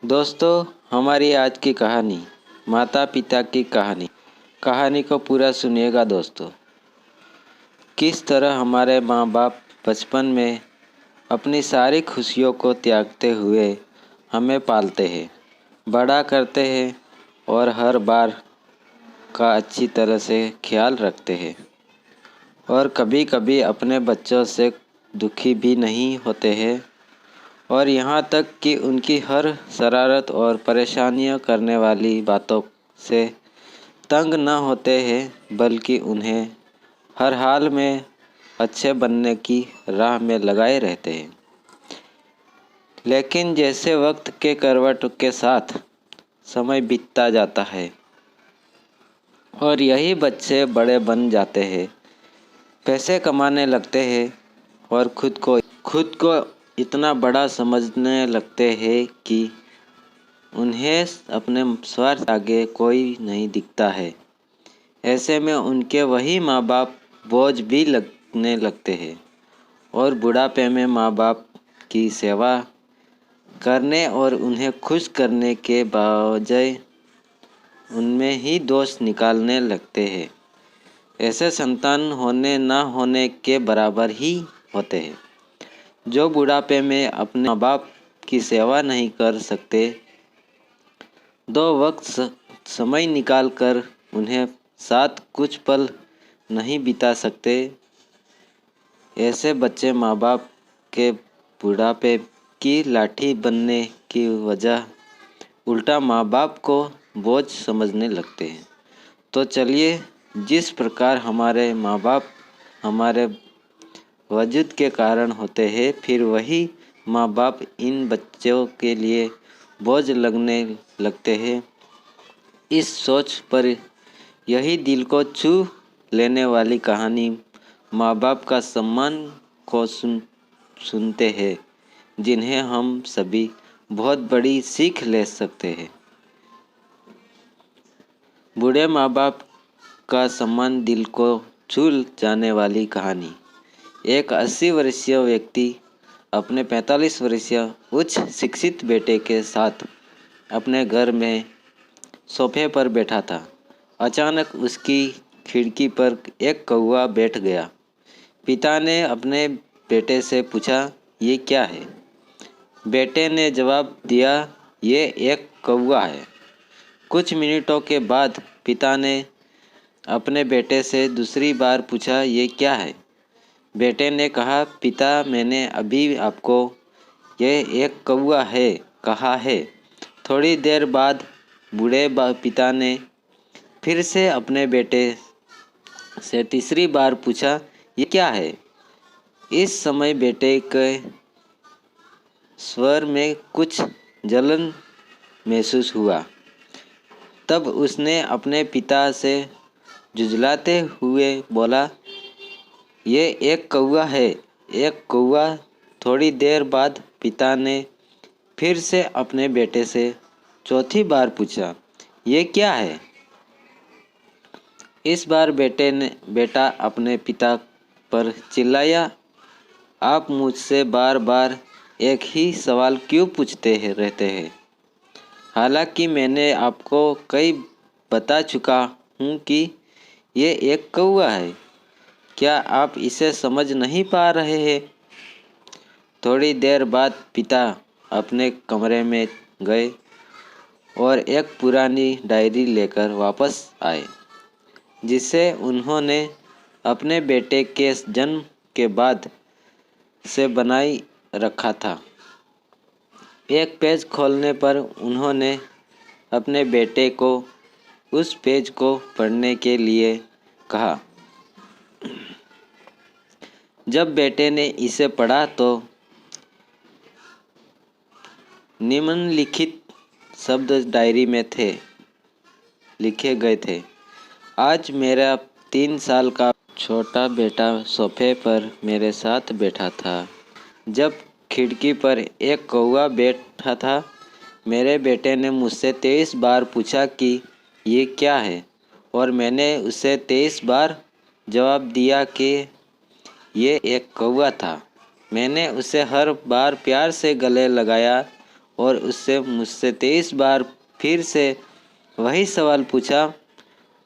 दोस्तों, हमारी आज की कहानी माता पिता की कहानी को पूरा सुनिएगा दोस्तों। किस तरह हमारे माँ बाप बचपन में अपनी सारी खुशियों को त्यागते हुए हमें पालते हैं, बड़ा करते हैं और हर बार का अच्छी तरह से ख्याल रखते हैं और कभी कभी अपने बच्चों से दुखी भी नहीं होते हैं और यहाँ तक कि उनकी हर शरारत और परेशानियाँ करने वाली बातों से तंग न होते हैं, बल्कि उन्हें हर हाल में अच्छे बनने की राह में लगाए रहते हैं। लेकिन जैसे वक्त के करवट के साथ समय बीतता जाता है और यही बच्चे बड़े बन जाते हैं, पैसे कमाने लगते हैं और खुद को इतना बड़ा समझने लगते हैं कि उन्हें अपने स्वार्थ आगे कोई नहीं दिखता है। ऐसे में उनके वही माँ बाप बोझ भी लगने लगते हैं और बुढ़ापे में माँ बाप की सेवा करने और उन्हें खुश करने के बजाय उनमें ही दोष निकालने लगते हैं। ऐसे संतान होने ना होने के बराबर ही होते हैं। जो बुढ़ापे में अपने माँ बाप की सेवा नहीं कर सकते, दो वक्त समय निकाल कर उन्हें साथ कुछ पल नहीं बिता सकते, ऐसे बच्चे माँ बाप के बुढ़ापे की लाठी बनने की वजह उल्टा माँ बाप को बोझ समझने लगते हैं। तो चलिए, जिस प्रकार हमारे माँ बाप हमारे वजूद के कारण होते हैं, फिर वही माँ बाप इन बच्चों के लिए बोझ लगने लगते हैं। इस सोच पर यही दिल को छू लेने वाली कहानी माँ बाप का सम्मान को सुनते हैं, जिन्हें हम सभी बहुत बड़ी सीख ले सकते हैं। बूढ़े माँ बाप का सम्मान दिल को छू जाने वाली कहानी। एक 80 वर्षीय व्यक्ति अपने 45 वर्षीय उच्च शिक्षित बेटे के साथ अपने घर में सोफे पर बैठा था। अचानक उसकी खिड़की पर एक कौवा बैठ गया। पिता ने अपने बेटे से पूछा, ये क्या है? बेटे ने जवाब दिया, ये एक कौवा है। कुछ मिनटों के बाद पिता ने अपने बेटे से दूसरी बार पूछा, ये क्या है? बेटे ने कहा, पिता, मैंने अभी आपको यह एक कौवा है कहा है। थोड़ी देर बाद बूढ़े पिता ने फिर से अपने बेटे से तीसरी बार पूछा, ये क्या है? इस समय बेटे के स्वर में कुछ जलन महसूस हुआ। तब उसने अपने पिता से झुंझलाते हुए बोला, ये एक कौवा है, एक कौवा। थोड़ी देर बाद पिता ने फिर से अपने बेटे से चौथी बार पूछा, ये क्या है? इस बार बेटा अपने पिता पर चिल्लाया, आप मुझसे बार बार एक ही सवाल क्यों पूछते रहते हैं? हालांकि मैंने आपको कई बता चुका हूँ कि ये एक कौवा है। क्या आप इसे समझ नहीं पा रहे हैं? थोड़ी देर बाद पिता अपने कमरे में गए और एक पुरानी डायरी लेकर वापस आए, जिसे उन्होंने अपने बेटे के जन्म के बाद से बनाई रखा था। एक पेज खोलने पर उन्होंने अपने बेटे को उस पेज को पढ़ने के लिए कहा। जब बेटे ने इसे पढ़ा तो निम्नलिखित शब्द डायरी में लिखे गए थे। आज मेरा 3 साल का छोटा बेटा सोफे पर मेरे साथ बैठा था। जब खिड़की पर एक कौवा बैठा था, मेरे बेटे ने मुझसे 23 बार पूछा कि ये क्या है, और मैंने उसे 23 बार जवाब दिया कि ये एक कौवा था। मैंने उसे हर बार प्यार से गले लगाया और उससे मुझसे 23 बार फिर से वही सवाल पूछा।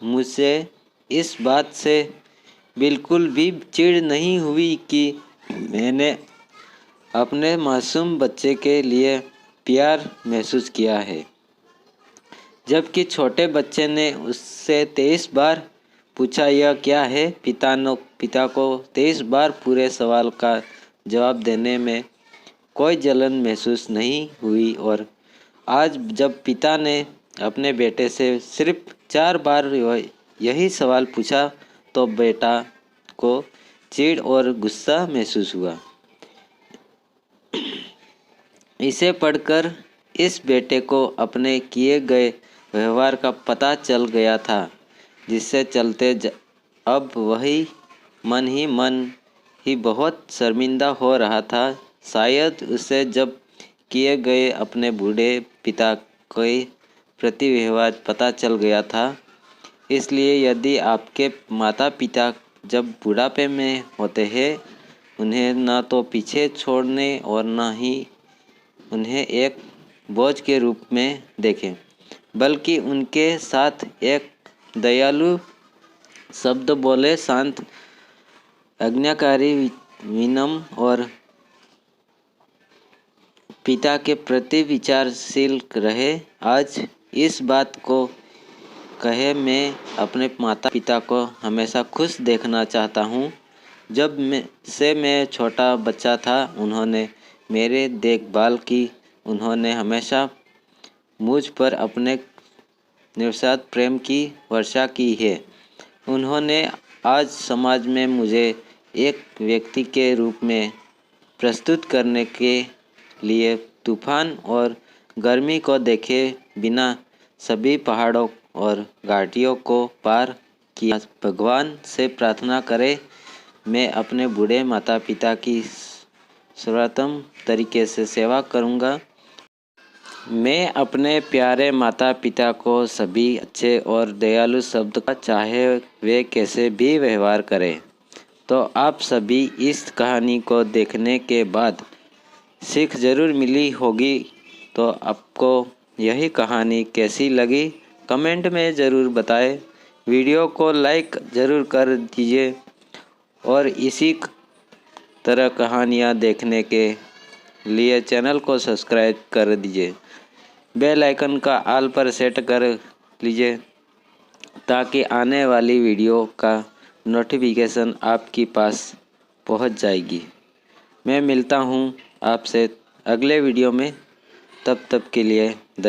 मुझे इस बात से बिल्कुल भी चिढ़ नहीं हुई कि मैंने अपने मासूम बच्चे के लिए प्यार महसूस किया है, जबकि छोटे बच्चे ने उससे 23 बार पूछा यह क्या है। पिता को 23 बार पूरे सवाल का जवाब देने में कोई जलन महसूस नहीं हुई, और आज जब पिता ने अपने बेटे से सिर्फ 4 बार यही सवाल पूछा तो बेटा को चिढ़ और गुस्सा महसूस हुआ। इसे पढ़कर इस बेटे को अपने किए गए व्यवहार का पता चल गया था, जिससे चलते अब वही मन ही बहुत शर्मिंदा हो रहा था। शायद उसे जब किए गए अपने बूढ़े पिता के प्रति व्यवहार पता चल गया था। इसलिए यदि आपके माता पिता जब बुढ़ापे में होते हैं, उन्हें न तो पीछे छोड़ने और न ही उन्हें एक बोझ के रूप में देखें, बल्कि उनके साथ एक दयालु शब्द बोले, शांत, आज्ञाकारी, विनम्र और पिता के प्रति विचारशील रहे। आज इस बात को कहे मैं अपने माता पिता को हमेशा खुश देखना चाहता हूँ। जब मैं छोटा बच्चा था, उन्होंने मेरे देखभाल की। उन्होंने हमेशा मुझ पर अपने निस्वार्थ प्रेम की वर्षा की है। उन्होंने आज समाज में मुझे एक व्यक्ति के रूप में प्रस्तुत करने के लिए तूफान और गर्मी को देखे बिना सभी पहाड़ों और घाटियों को पार किया। भगवान से प्रार्थना करें मैं अपने बूढ़े माता पिता की सर्वोत्तम तरीके से सेवा करूँगा। मैं अपने प्यारे माता पिता को सभी अच्छे और दयालु शब्द का, चाहे वे कैसे भी व्यवहार करें। तो आप सभी इस कहानी को देखने के बाद सीख ज़रूर मिली होगी। तो आपको यही कहानी कैसी लगी कमेंट में ज़रूर बताएं। वीडियो को लाइक ज़रूर कर दीजिए और इसी तरह कहानियाँ देखने के लिए चैनल को सब्सक्राइब कर दीजिए। बेल आइकन का ऑल पर सेट कर लीजिए ताकि आने वाली वीडियो का नोटिफिकेशन आपके पास पहुंच जाएगी। मैं मिलता हूं आपसे अगले वीडियो में, तब तक के लिए